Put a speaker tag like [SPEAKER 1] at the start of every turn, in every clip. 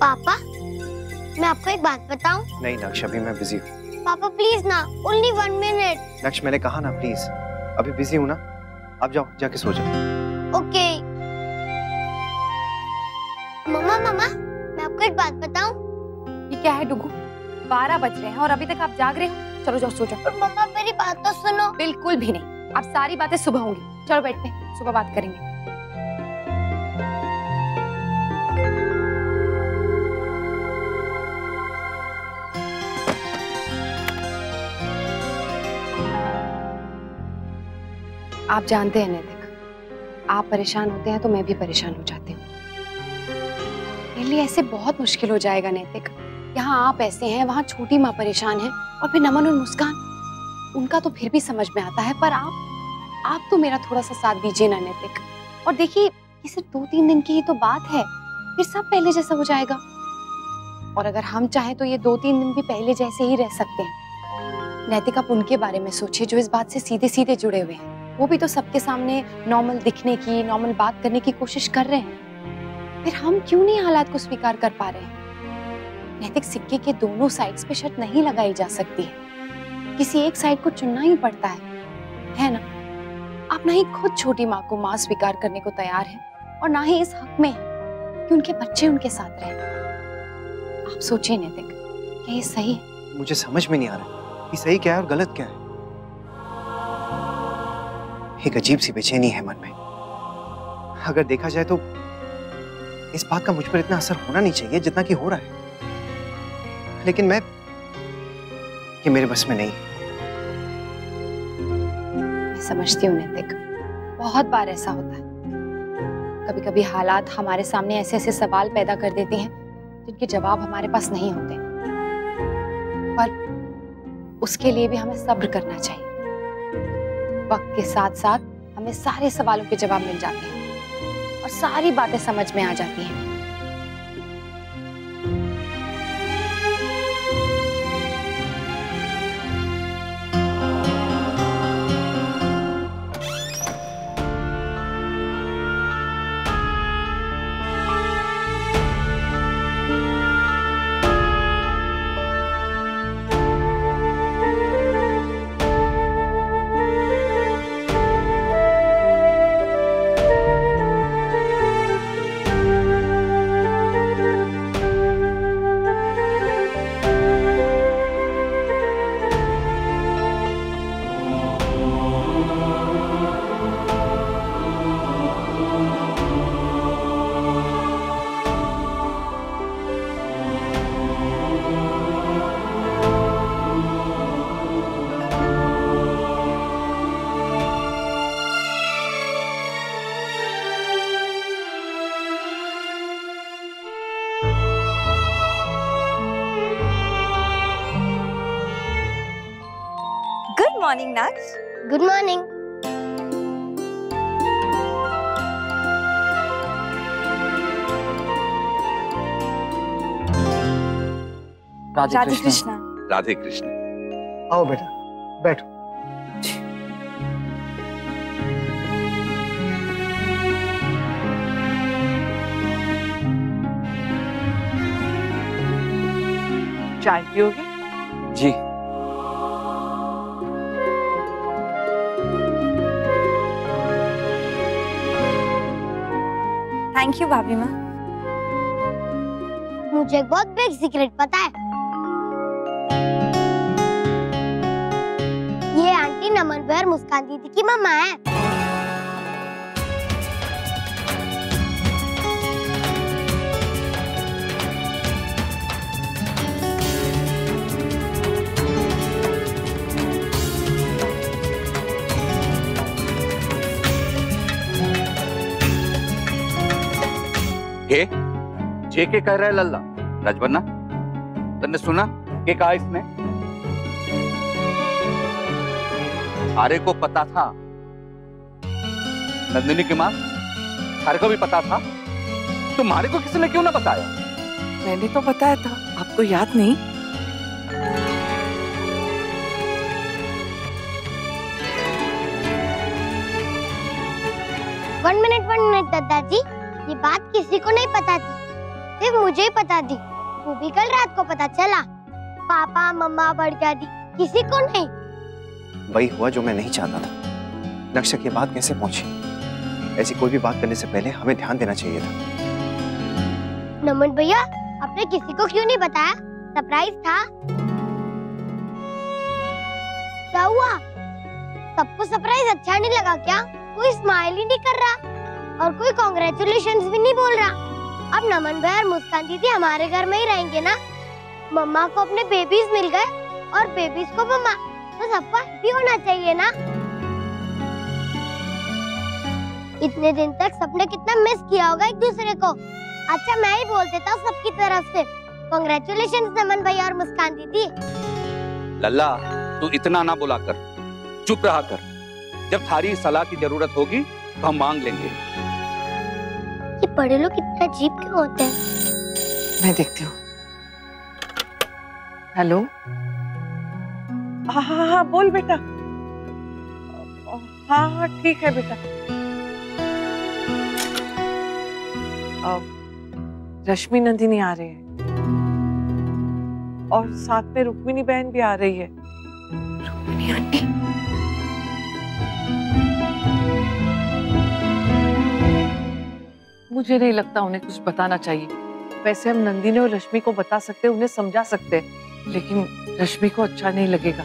[SPEAKER 1] पापा, मैं आपको एक बात बताऊं?
[SPEAKER 2] नहीं नक्श, अभी मैं बिजी हूँ।
[SPEAKER 1] पापा प्लीज ना, ओनली 1 मिनट।
[SPEAKER 2] नक्श मैंने कहा ना प्लीज, अभी बिजी हूँ ना। आप जाओ, जाके सो जाओ।
[SPEAKER 1] ओके। मम्मा मम्मा, मैं आपको एक बात बताऊं?
[SPEAKER 3] ये क्या है डुगू? 12 बज रहे हैं और अभी तक आप जाग रहे हो? चलो जाओ सो जाओ।
[SPEAKER 1] पर मम्मा मेरी बात तो सुनो।
[SPEAKER 3] बिल्कुल भी नहीं, अब सारी बातें सुबह होंगी। चलो बेड पे, सुबह बात करेंगे। आप जानते हैं नैतिक, आप परेशान होते हैं तो मैं भी परेशान हो जाती हूँ। मेरे लिए ऐसे बहुत मुश्किल हो जाएगा नैतिक। यहाँ आप ऐसे हैं, वहाँ छोटी माँ परेशान है, और फिर नमन और मुस्कान, उनका तो फिर भी समझ में आता है, पर आप तो मेरा थोड़ा सा साथ दीजिए ना नैतिक। और देखिए, ये सिर्फ 2-3 दिन की ही तो बात है, फिर सब पहले जैसा हो जाएगा। और अगर हम चाहें तो ये 2-3 दिन भी पहले जैसे ही रह सकते हैं। नैतिक, आप उनके बारे में सोचिए जो इस बात से सीधे सीधे जुड़े हुए हैं। वो भी तो सबके सामने नॉर्मल दिखने की, नॉर्मल बात करने की कोशिश कर रहे हैं। फिर हम क्यों नहीं हालात को स्वीकार कर पा रहे हैं? नैतिक, सिक्के के दोनों साइड्स पे शर्त नहीं लगाई जा सकती है, किसी एक साइड को चुनना ही पड़ता है ना? आप ना ही खुद छोटी माँ को माँ स्वीकार करने को तैयार हैं, और ना ही इस हक में है कि उनके बच्चे उनके साथ रहें। आप सोचिए नैतिक, क्या ये सही है?
[SPEAKER 2] मुझे समझ में नहीं आ रहा कि सही क्या है और गलत क्या है। एक अजीब सी बेचैनी है मन में। अगर देखा जाए तो इस बात का मुझ पर इतना असर होना नहीं चाहिए जितना कि हो रहा है, लेकिन ये मेरे बस में नहीं।
[SPEAKER 3] मैं समझती हूँ नैतिक, बहुत बार ऐसा होता है। कभी कभी हालात हमारे सामने ऐसे ऐसे सवाल पैदा कर देते हैं जिनके जवाब हमारे पास नहीं होते, पर उसके लिए भी हमें सब्र करना चाहिए। वक्त के साथ साथ हमें सारे सवालों के जवाब मिल जाते हैं और सारी बातें समझ में आ जाती हैं।
[SPEAKER 4] Good morning Naksh.
[SPEAKER 1] Good morning.
[SPEAKER 4] Radhe Krishna.
[SPEAKER 5] Radhe Krishna.
[SPEAKER 2] आओ बेटा, बैठो।
[SPEAKER 4] चाय पियोगे?
[SPEAKER 5] जी।
[SPEAKER 4] थैंक यू भाभी माँ।
[SPEAKER 1] मुझे एक बहुत बिग सीक्रेट पता है। ये आंटी नमन और मुस्कान दीदी की मम्मा है।
[SPEAKER 5] जे के कह रहा है लल्ला राजबन्ना, तन्ने सुना के कहा इसने? सारे को पता था, नंदिनी की माँ सारे को भी पता था, तुम्हारे को किसी ने क्यों ना बताया?
[SPEAKER 4] मैंने तो बताया था, आपको याद नहीं?
[SPEAKER 1] वन मिनट दादाजी, ये बात किसी को नहीं पता थी। सिर्फ मुझे ही पता थी, वो भी कल रात को पता चला। पापा मम्मा बड़का दी किसी को नहीं।
[SPEAKER 2] वही हुआ जो मैं नहीं चाहता था। नक्शा की बात कैसे पहुंची? ऐसी कोई भी बात करने से पहले हमें ध्यान देना चाहिए था।
[SPEAKER 1] नमन भैया, आपने किसी को क्यों नहीं बताया? सरप्राइज था। क्या हुआ? सबको सरप्राइज अच्छा नहीं लगा क्या? कोई स्माइल ही नहीं कर रहा और कोई कांग्रेचुलेशंस भी नहीं बोल रहा। अब नमन भैया और मुस्कान दीदी हमारे घर में ही रहेंगे ना। मम्मा को अपने बेबीज मिल गए और बेबीज को मम्मा, तो सबको हैप्पी होना चाहिए ना। इतने दिन तक सबने कितना मिस किया होगा एक दूसरे को। अच्छा मैं ही बोल देता हूँ सबकी तरफ से, कांग्रेचुलेशंस नमन भैया और मुस्कान दीदी।
[SPEAKER 5] लल्ला, तू इतना ना बुला कर, चुप रहा कर। जब थारी सलाह की जरूरत होगी तो हम मांग लेंगे।
[SPEAKER 1] ये बड़े लोग इतना अजीब क्यों होते हैं?
[SPEAKER 4] मैं देखती हूँ। हेलो। हाँ हाँ हाँ, बोल बेटा। हाँ हाँ ठीक है बेटा। रश्मि नंदिनी आ रहे हैं और साथ में रुक्मिणी बहन भी आ रही है।
[SPEAKER 3] रुक्मिणी आंटी?
[SPEAKER 4] मुझे नहीं लगता उन्हें कुछ बताना चाहिए। वैसे हम नंदिनी और रश्मि को बता सकते हैं, उन्हें समझा सकते हैं, लेकिन रश्मि को अच्छा नहीं लगेगा।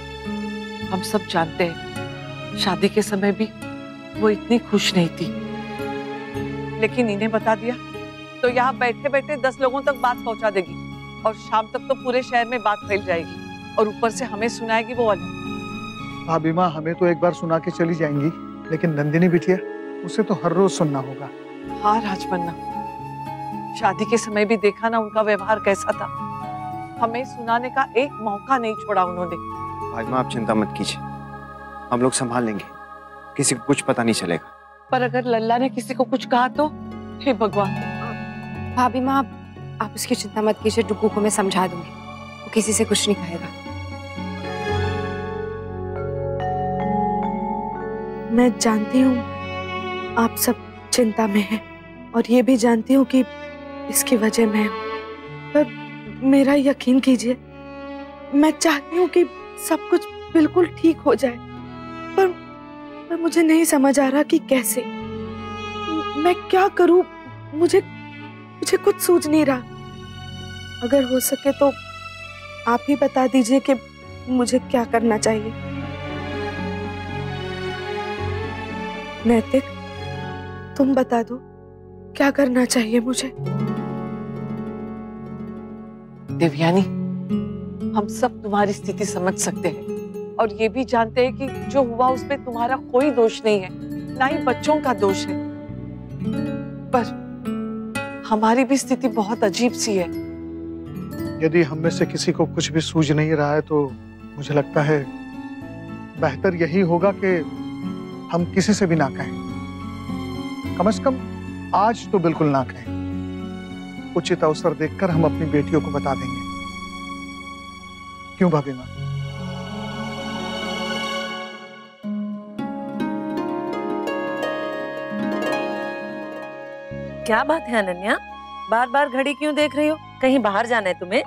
[SPEAKER 4] हम सब जानते हैं शादी के समय भी वो इतनी खुश नहीं थी, लेकिन इन्हें बता दिया तो यहाँ बैठे बैठे 10 लोगों तक बात पहुंचा देगी और शाम तक तो पूरे शहर में बात फैल जाएगी और ऊपर से हमें सुनाएगी वो अलग।
[SPEAKER 6] भाभी माँ, हमें तो एक बार सुना के चली जाएंगी, लेकिन नंदिनी बिटिया, उसे तो हर रोज सुनना होगा।
[SPEAKER 4] हाँ राजपन्ना, शादी के समय भी देखा ना उनका व्यवहार कैसा था। हमें सुनाने का एक मौका नहीं छोड़ा उन्होंने।
[SPEAKER 2] भाई माँ, आप चिंता मत कीजिए, हम लोग संभाल लेंगे, किसी को कुछ पता नहीं चलेगा।
[SPEAKER 4] पर अगर लल्ला ने किसी को कुछ कहा तो? हे भगवान।
[SPEAKER 3] भाभी माँ, आप उसकी चिंता मत कीजिए, डुगू को मैं समझा दूंगी, वो किसी से कुछ नहीं कहेगा।
[SPEAKER 7] मैं जानती हूँ आप सब चिंता में हैं और ये भी जानती हूँ कि इसकी वजह मैं हूँ, पर मेरा यकीन कीजिए, मैं चाहती हूँ कि सब कुछ बिल्कुल ठीक हो जाए, पर मुझे नहीं समझ आ रहा कि कैसे, मैं क्या करूँ। मुझे कुछ सूझ नहीं रहा। अगर हो सके तो आप ही बता दीजिए कि मुझे क्या करना चाहिए। नैतिक, तुम बता दो क्या करना चाहिए मुझे।
[SPEAKER 4] देवयानी, हम सब तुम्हारी स्थिति समझ सकते हैं और ये भी जानते हैं कि जो हुआ उसमें तुम्हारा कोई दोष नहीं है, ना ही बच्चों का दोष है। पर हमारी भी स्थिति बहुत अजीब सी है।
[SPEAKER 6] यदि हम में से किसी को कुछ भी सूझ नहीं रहा है तो मुझे लगता है बेहतर यही होगा कि हम किसी से भी ना कहें। कम से कम आज तो बिल्कुल ना कहें। उचित अवसर देखकर हम अपनी बेटियों को बता देंगे। क्यों भाभी माँ?
[SPEAKER 8] क्या बात है अनन्या, बार बार घड़ी क्यों देख रही हो? कहीं बाहर जाना है तुम्हें?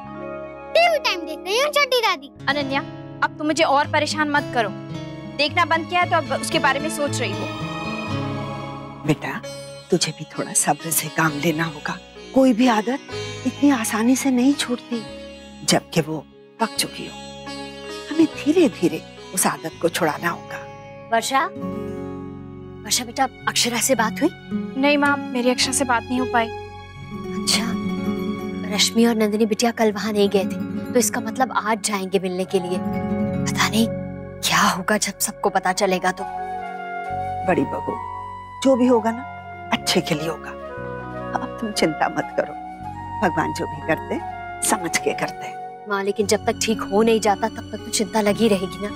[SPEAKER 1] टीवी टाइम देख रही हूँ छोटी दादी।
[SPEAKER 9] अनन्या, अब तुम मुझे और परेशान मत करो। देखना बंद किया है तो अब उसके बारे में सोच रही हो।
[SPEAKER 10] बेटा, तुझे भी थोड़ा सब्र से काम लेना होगा। कोई भी आदत इतनी आसानी से नहीं छूटती, जबकि वो पक चुकी हो। हमें धीरे धीरे उस आदत को छुड़ाना होगा।
[SPEAKER 9] वर्षा बेटा, अक्षरा से बात हुई? नहीं माँ, मेरी अक्षरा से बात नहीं हो पाई।
[SPEAKER 11] अच्छा, रश्मि और नंदिनी बिटिया कल वहाँ नहीं गए थे, तो इसका मतलब आज जाएंगे मिलने के लिए। पता नहीं क्या होगा जब सबको पता चलेगा तो।
[SPEAKER 10] बड़ी बहू, जो भी होगा ना अच्छे के लिए होगा। अब तुम चिंता मत करो, भगवान जो भी करते समझ के करते।
[SPEAKER 11] माँ, लेकिन जब तक ठीक हो नहीं जाता तब तक तो चिंता लगी रहेगी ना।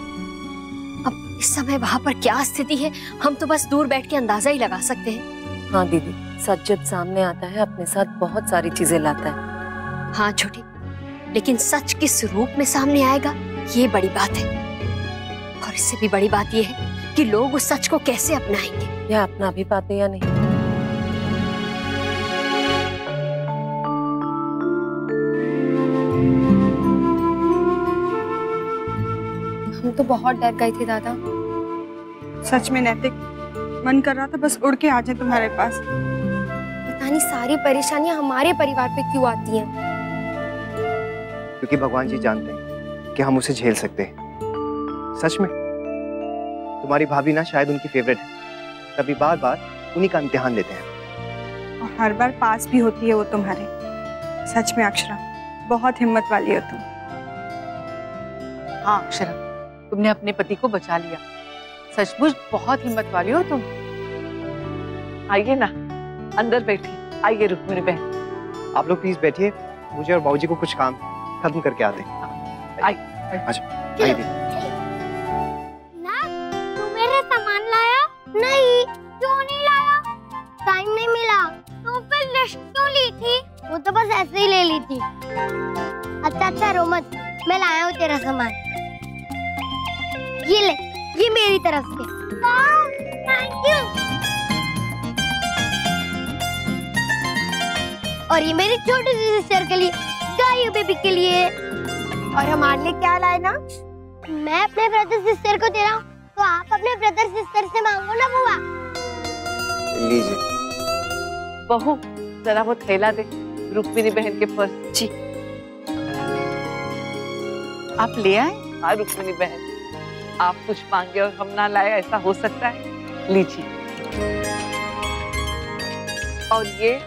[SPEAKER 11] अब इस समय वहाँ पर क्या स्थिति है, हम तो बस दूर बैठ के अंदाजा ही लगा सकते हैं।
[SPEAKER 8] हाँ दीदी, सच जब सामने आता है अपने साथ बहुत सारी चीजें लाता है।
[SPEAKER 11] हाँ छोटी, लेकिन सच किस रूप में सामने आएगा ये बड़ी बात है। और इससे भी बड़ी बात ये है कि लोग उस सच को कैसे अपनाएंगे।
[SPEAKER 8] या अपना भी पाते या नहीं।
[SPEAKER 3] बहुत डर गई थी दादा।
[SPEAKER 12] सच में नैतिक, मन कर रहा था बस उड़ के आ जाए तुम्हारे पास।
[SPEAKER 3] पता नहीं सारी परेशानियां हमारे परिवार पे क्यों आती हैं।
[SPEAKER 2] क्योंकि भगवान जी जानते हैं कि हम उसे झेल सकते हैं। सच में तुम्हारी भाभी ना शायद उनकी फेवरेट है, तभी बार बार उन्हीं का इम्तिहान लेते हैं।
[SPEAKER 12] और हर बार पास भी होती है वो तुम्हारे। सच में अक्षरा, बहुत हिम्मत वाली हो तुम।
[SPEAKER 4] हाँ अक्षरा, तुमने अपने पति को बचा लिया। सचमुच बहुत हिम्मत वाली हो तुम। आइए ना, अंदर बैठिए। आइए रुक्मिणी बहन।
[SPEAKER 2] आप लोग प्लीज बैठिए, मुझे और बाबूजी को कुछ काम खत्म करके आते हैं।
[SPEAKER 4] आइए।
[SPEAKER 2] आइए।
[SPEAKER 1] ना, तू मेरे सामान लाया? नहीं। क्यों नहीं लाया? टाइम नहीं मिला। तो फिर लिस्ट क्यों ली थी? वो तो बस ऐसे ही ले ली थी। अच्छा रो मत, मैं लाया हूँ तेरा सामान। ये ले, ये मेरी तरफ से। Thank you. और ये मेरी छोटी सी सिस्टर के लिए, गायू बेबी के लिए। और हमारे लिए क्या लाए ना? मैं अपने ब्रदर सिस्टर को दे रहा हूँ, तो आप अपने ब्रदर सिस्टर से मांगो ना बुआ।
[SPEAKER 2] लीजिए।
[SPEAKER 4] बहू, जरा वो थैला दे रुक्मिणी बहन के पर्स।
[SPEAKER 3] जी।
[SPEAKER 4] आप ले आए? हाँ रुक्मिणी बहन, आप कुछ मांगे और हम ना लाए, ऐसा हो सकता है? लीजिए। और ये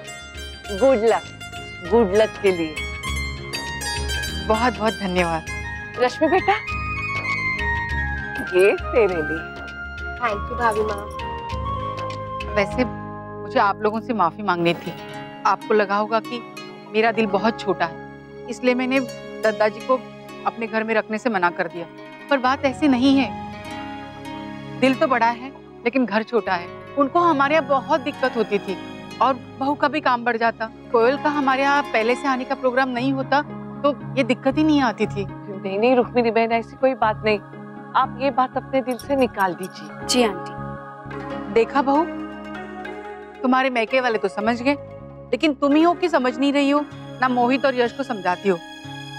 [SPEAKER 4] गुड लक के लिए। बहुत बहुत धन्यवाद। रश्मि बेटा, ये तेरे लिए।
[SPEAKER 3] थैंक यू भाभी माँ।
[SPEAKER 4] वैसे मुझे आप लोगों से माफी मांगनी थी। आपको लगा होगा कि मेरा दिल बहुत छोटा है, इसलिए मैंने दादाजी को अपने घर में रखने से मना कर दिया। पर बात ऐसी नहीं है। दिल तो बड़ा है लेकिन घर छोटा है। उनको हमारे यहाँ बहुत दिक्कत होती थी और बहू का भी काम बढ़ जाता। कोयल का हमारे यहाँ पहले से आने का प्रोग्राम नहीं होता तो ये दिक्कत ही नहीं आती थी। नहीं रुक्मिणी बहन, ऐसी कोई बात नहीं। आप ये बात अपने दिल से निकाल दीजिए।
[SPEAKER 3] जी आंटी।
[SPEAKER 4] देखा बहू, तुम्हारे मैके वाले तो समझ गए, लेकिन तुम ही हो कि समझ नहीं रही हो। ना मोहित और यश को समझाती हो।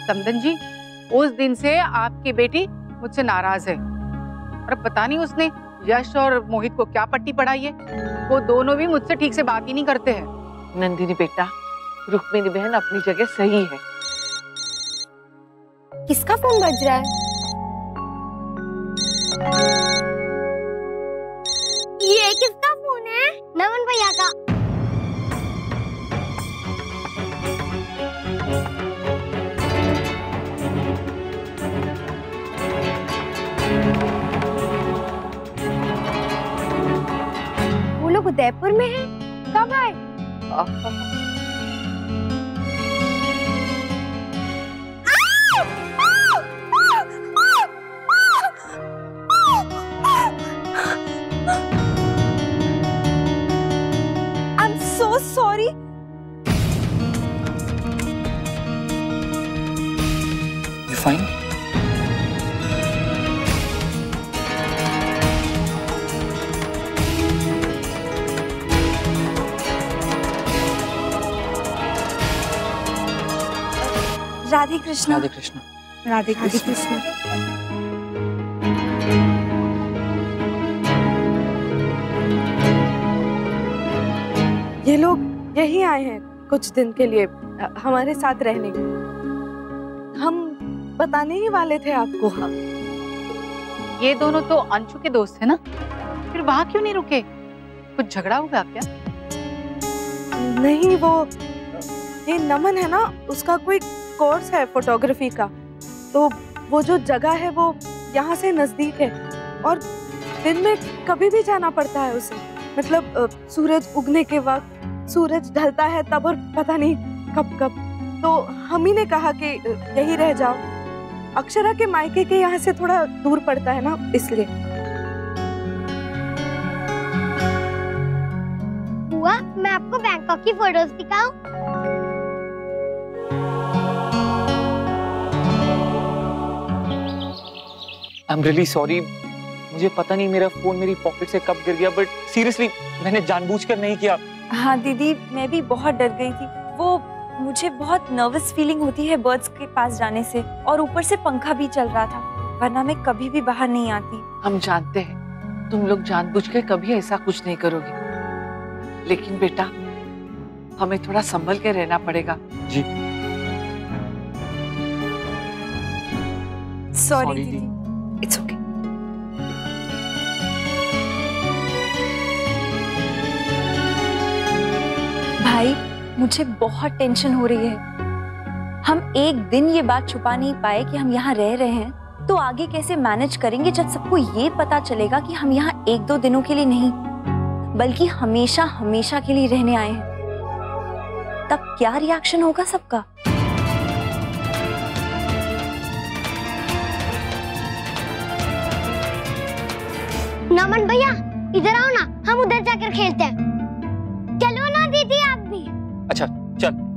[SPEAKER 4] समदन जी, उस दिन से आपकी बेटी मुझसे नाराज है और पता नहीं उसने यश और मोहित को क्या पट्टी पढ़ाई है। वो दोनों भी मुझसे ठीक से बात ही नहीं करते हैं। नंदिनी बेटा, रुक्मिणी बहन अपनी जगह सही है।
[SPEAKER 3] किसका फोन बज रहा है?
[SPEAKER 1] ये किसका फोन है? नमन भैया का।
[SPEAKER 3] वो लोग उदयपुर में हैं? कब आए?
[SPEAKER 12] I'm so sorry.
[SPEAKER 2] You fine?
[SPEAKER 12] Radhe Krishna.
[SPEAKER 2] Radhe Krishna.
[SPEAKER 12] Radhe Krishna.
[SPEAKER 7] ये लोग यही आए हैं कुछ दिन के लिए हमारे साथ रहने। हम बताने ही वाले थे आपको।
[SPEAKER 4] ये दोनों तो अंशु के दोस्त है ना, फिर वहां क्यों नहीं रुके? कुछ झगड़ा हुआ क्या?
[SPEAKER 7] नहीं, वो ये नमन है ना, उसका कोई कोर्स है फोटोग्राफी का, तो वो जो जगह है वो यहाँ से नजदीक है और दिन में कभी भी जाना पड़ता है उसे। मतलब सूरज उगने के वक्त, सूरज ढलता है तब, और पता नहीं कब कब। तो हम ही ने कहा कि यही रह जाओ। अक्षरा के मायके के यहाँ से थोड़ा दूर पड़ता है ना, इसलिए।
[SPEAKER 1] बुआ, मैं आपको बैंकॉक की फोटोज दिखाऊं?
[SPEAKER 13] आई एम रियली सॉरी, मुझे पता नहीं मेरा फोन मेरी पॉकेट से कब गिर गया, बट सीरियसली मैंने जानबूझकर नहीं किया।
[SPEAKER 12] हाँ दीदी, मैं भी बहुत डर गई थी। वो मुझे बहुत नर्वस फीलिंग होती है बर्ड्स के पास जाने से, और ऊपर से पंखा भी चल रहा था। वरना मैं कभी भी बाहर नहीं आती।
[SPEAKER 4] हम जानते हैं तुम लोग जानबूझ के कभी ऐसा कुछ नहीं करोगे, लेकिन बेटा हमें थोड़ा संभल के रहना पड़ेगा।
[SPEAKER 13] जी
[SPEAKER 12] सॉरी दीदी।
[SPEAKER 3] It's okay.
[SPEAKER 12] भाई मुझे बहुत टेंशन हो रही है। हम एक दिन ये बात छुपा नहीं पाए कि हम यहाँ रह रहे हैं, तो आगे कैसे मैनेज करेंगे जब सबको ये पता चलेगा कि हम यहाँ 1-2 दिनों के लिए नहीं बल्कि हमेशा हमेशा के लिए रहने आए हैं। तब क्या रिएक्शन होगा सबका?
[SPEAKER 1] नमन भैया इधर आओ ना, हम उधर जाकर खेलते हैं। चलो ना दीदी आप भी।
[SPEAKER 13] अच्छा चल।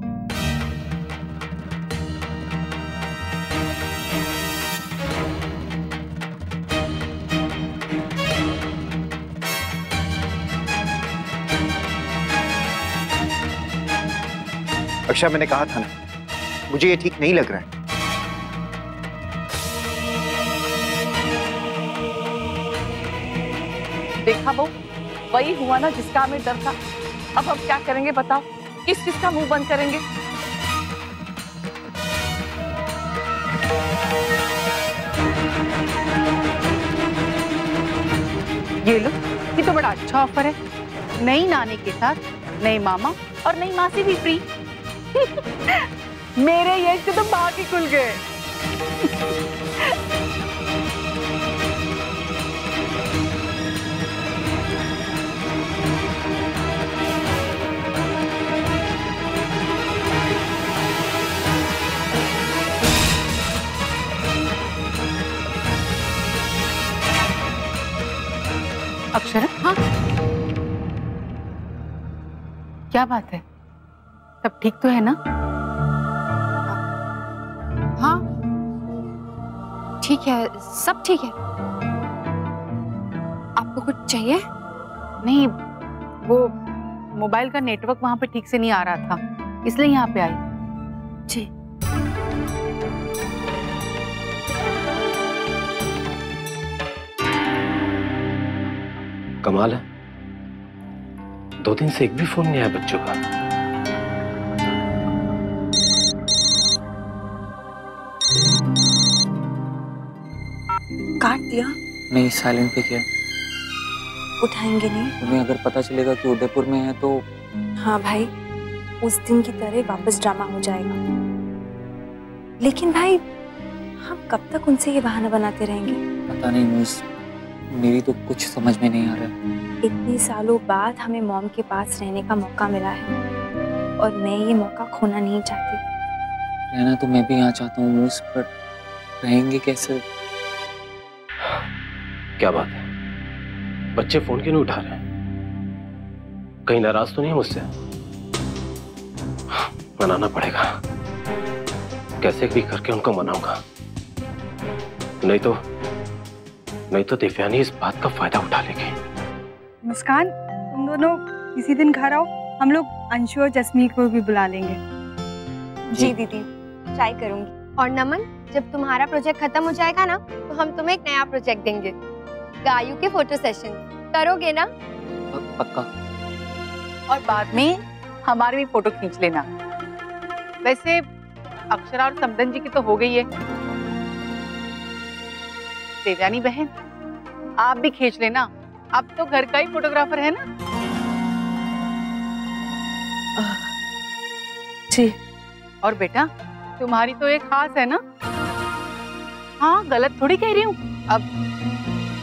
[SPEAKER 2] अक्षा मैंने कहा था ना, मुझे ये ठीक नहीं लग रहा है।
[SPEAKER 4] देखा बहू, वही हुआ ना जिसका हमें डर था। अब हम क्या करेंगे बताओ, किस चीज का मुंह बंद करेंगे?
[SPEAKER 14] ये लो, ये तो बड़ा अच्छा ऑफर है। नई नानी के साथ नई मामा और नई मासी भी फ्री। मेरे ये तो भाग ही खुल गए। अक्षरा, हाँ क्या बात है? सब ठीक तो है ना?
[SPEAKER 3] हाँ ठीक है, सब ठीक है। आपको कुछ चाहिए?
[SPEAKER 14] नहीं, वो मोबाइल का नेटवर्क वहां पे ठीक से नहीं आ रहा था, इसलिए यहाँ पे आई।
[SPEAKER 3] जी
[SPEAKER 15] कमाल है, 2 दिन से एक भी फोन नहीं आया बच्चों का।
[SPEAKER 12] काट दिया?
[SPEAKER 13] नहीं, साइलेंट पे किया।
[SPEAKER 12] उठाएंगे नहीं?
[SPEAKER 13] तुम्हें अगर पता चलेगा कि उदयपुर में है तो?
[SPEAKER 12] हाँ भाई, उस दिन की तरह वापस ड्रामा हो जाएगा। लेकिन भाई हम कब तक उनसे ये बहाना बनाते रहेंगे?
[SPEAKER 13] पता नहीं मूस, मेरी तो कुछ समझ में नहीं आ रहा।
[SPEAKER 12] इतने सालों बाद हमें मॉम के पास रहने का मौका मिला है और मैं ये मौका खोना नहीं चाहती।
[SPEAKER 13] रहना तो मैं भी यहाँ चाहता हूँ मूस, पर रहेंगे कैसे?
[SPEAKER 15] क्या बात है, बच्चे फोन क्यों नहीं उठा रहे? कहीं नाराज तो नहीं मुझसे? मनाना पड़ेगा, कैसे भी करके उनको मनाऊंगा। नहीं तो दिव्यानी इस बात का फायदा उठा लेगी।
[SPEAKER 12] मुस्कान, तुम दोनों किसी दिन घर आओ, हम लोग अंशु और जस्मीन को भी बुला लेंगे। जी दीदी, ट्राई करूंगी।
[SPEAKER 3] और नमन, जब तुम्हारा प्रोजेक्ट खत्म हो जाएगा ना, तो हम तुम्हें एक नया प्रोजेक्ट देंगे, गायू के फोटो सेशन। करोगे ना?
[SPEAKER 13] पक्का।
[SPEAKER 14] और बाद में हमारे भी फोटो खींच लेना। वैसे अक्षरा और समदन जी की तो हो गई है, देवयानी बहन आप भी खींच लेना, अब तो घर का ही फोटोग्राफर है ना।
[SPEAKER 12] जी।
[SPEAKER 14] और बेटा तुम्हारी तो एक खास है ना? हाँ, गलत थोड़ी कह रही हूँ। अब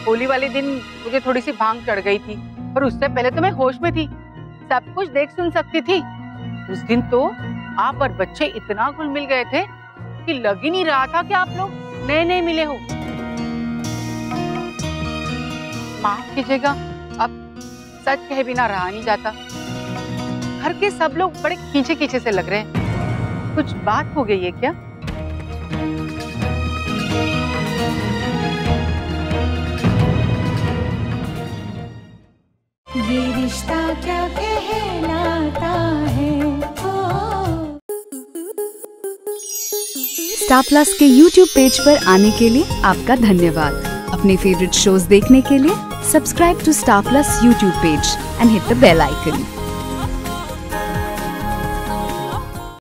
[SPEAKER 14] होली वाले दिन मुझे थोड़ी सी भांग चढ़ गई थी, पर उससे पहले तो मैं होश में थी, सब कुछ देख सुन सकती थी। उस दिन तो आप और बच्चे इतना घुल मिल गए थे कि लग ही नहीं रहा था कि आप लोग नए नए मिले हो। माफ कीजिएगा, अब सच कहे बिना रहा नहीं जाता। घर के सब लोग बड़े खींचे खींचे से लग रहे हैं। कुछ बात हो गई है क्या?
[SPEAKER 16] ये रिश्ता क्या कहलाता है,
[SPEAKER 17] स्टार प्लस के YouTube पेज पर आने के लिए आपका धन्यवाद। अपने फेवरेट शोज देखने के लिए subscribe to Star Plus YouTube page and hit the bell icon.